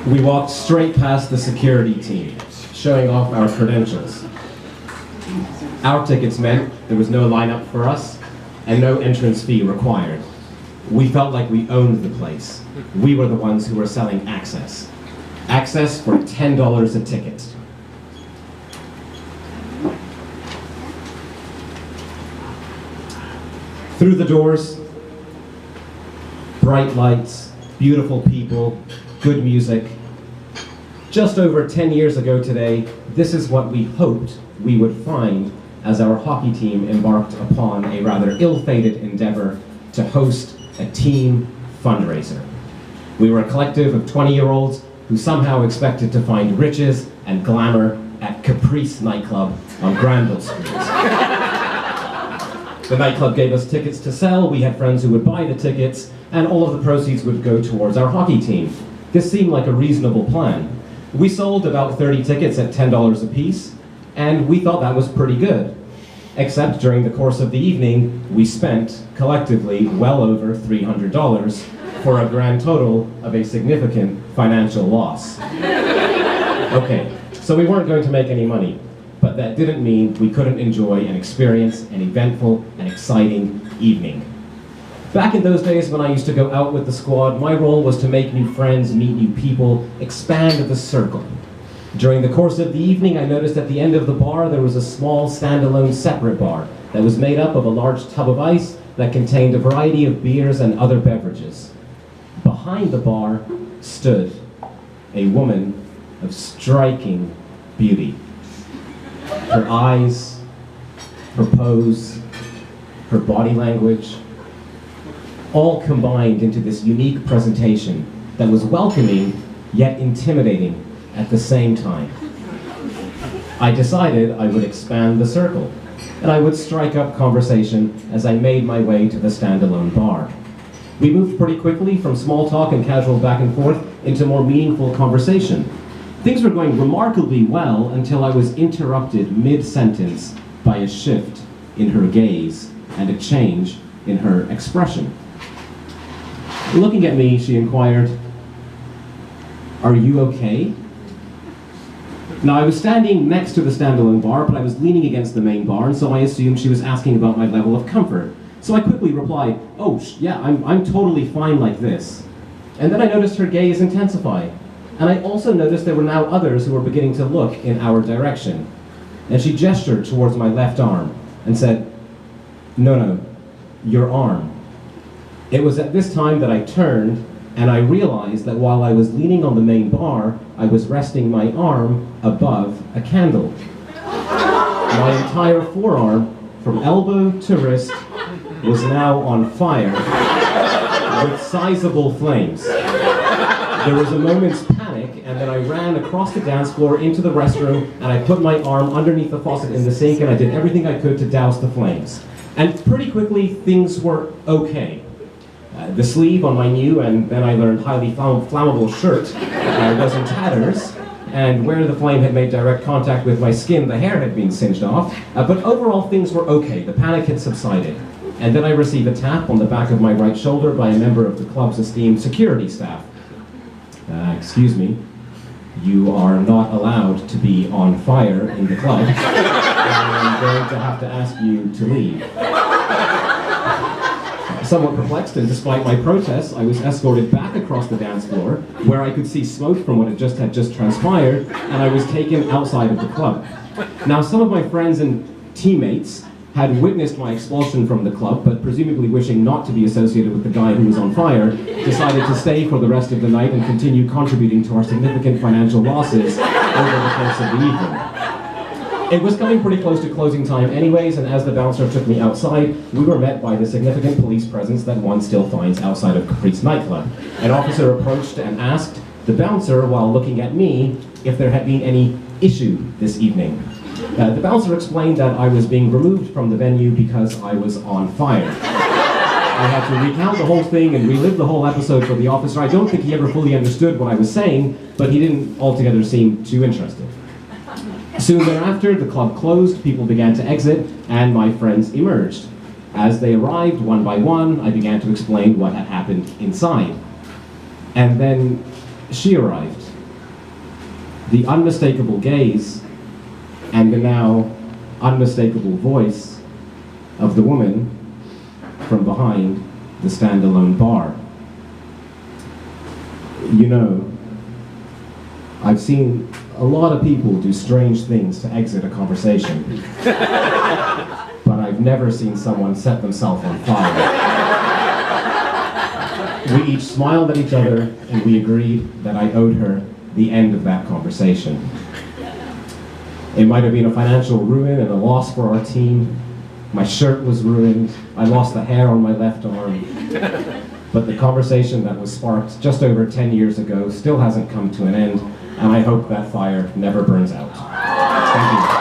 We walked straight past the security team, showing off our credentials. Our tickets meant there was no lineup for us and no entrance fee required. We felt like we owned the place. We were the ones who were selling access. Access for $10 a ticket. Through the doors, bright lights, beautiful people, good music. Just over 10 years ago today, this is what we hoped we would find as our hockey team embarked upon a rather ill-fated endeavor to host a team fundraiser. We were a collective of 20-year-olds who somehow expected to find riches and glamour at Caprice nightclub on Granville Street. The nightclub gave us tickets to sell, we had friends who would buy the tickets, and all of the proceeds would go towards our hockey team. This seemed like a reasonable plan. We sold about 30 tickets at $10 a piece, and we thought that was pretty good. Except during the course of the evening, we spent, collectively, well over $300 for a grand total of a significant financial loss. Okay, so we weren't going to make any money, but that didn't mean we couldn't enjoy and experience an eventful and exciting evening. Back in those days when I used to go out with the squad, my role was to make new friends, meet new people, expand the circle. During the course of the evening, I noticed at the end of the bar there was a small, standalone, separate bar that was made up of a large tub of ice that contained a variety of beers and other beverages. Behind the bar stood a woman of striking beauty. Her eyes, her pose, her body language, all combined into this unique presentation that was welcoming yet intimidating at the same time. I decided I would expand the circle, and I would strike up conversation as I made my way to the standalone bar. We moved pretty quickly from small talk and casual back and forth into more meaningful conversation. Things were going remarkably well until I was interrupted mid-sentence by a shift in her gaze and a change in her expression. Looking at me, she inquired, "Are you okay?" Now, I was standing next to the standalone bar, but I was leaning against the main bar, and so I assumed she was asking about my level of comfort. So I quickly replied, "Oh, yeah, I'm totally fine like this." And then I noticed her gaze intensify. And I also noticed there were now others who were beginning to look in our direction. And she gestured towards my left arm and said, "No, your arm." It was at this time that I turned and I realized that while I was leaning on the main bar, I was resting my arm above a candle. My entire forearm, from elbow to wrist, was now on fire with sizable flames. There was a moment's panic, and then I ran across the dance floor into the restroom, and I put my arm underneath the faucet in the sink, and I did everything I could to douse the flames. And pretty quickly, things were okay. The sleeve on my new, and then I learned highly flammable shirt was in tatters, and where the flame had made direct contact with my skin, the hair had been singed off, but overall things were okay. The panic had subsided. And then I received a tap on the back of my right shoulder by a member of the club's esteemed security staff. "Excuse me, you are not allowed to be on fire in the club. I'm going to have to ask you to leave." Somewhat perplexed, and despite my protests, I was escorted back across the dance floor, where I could see smoke from what had just transpired, and I was taken outside of the club. Now, some of my friends and teammates had witnessed my expulsion from the club, but presumably wishing not to be associated with the guy who was on fire, decided to stay for the rest of the night and continue contributing to our significant financial losses over the course of the evening. It was coming pretty close to closing time anyways, and as the bouncer took me outside, we were met by the significant police presence that one still finds outside of Caprice nightclub. An officer approached and asked the bouncer, while looking at me, if there had been any issue this evening. The bouncer explained that I was being removed from the venue because I was on fire. I had to recount the whole thing and relive the whole episode for the officer. I don't think he ever fully understood what I was saying, but he didn't altogether seem too interested. Soon thereafter, the club closed, people began to exit, and my friends emerged. As they arrived, one by one, I began to explain what had happened inside. And then she arrived. The unmistakable gaze and the now unmistakable voice of the woman from behind the standalone bar. You know, I've seen a lot of people do strange things to exit a conversation, but I've never seen someone set themselves on fire. We each smiled at each other, and we agreed that I owed her the end of that conversation. It might have been a financial ruin and a loss for our team. My shirt was ruined. I lost the hair on my left arm. But the conversation that was sparked just over 10 years ago still hasn't come to an end, and I hope that fire never burns out. Thank you.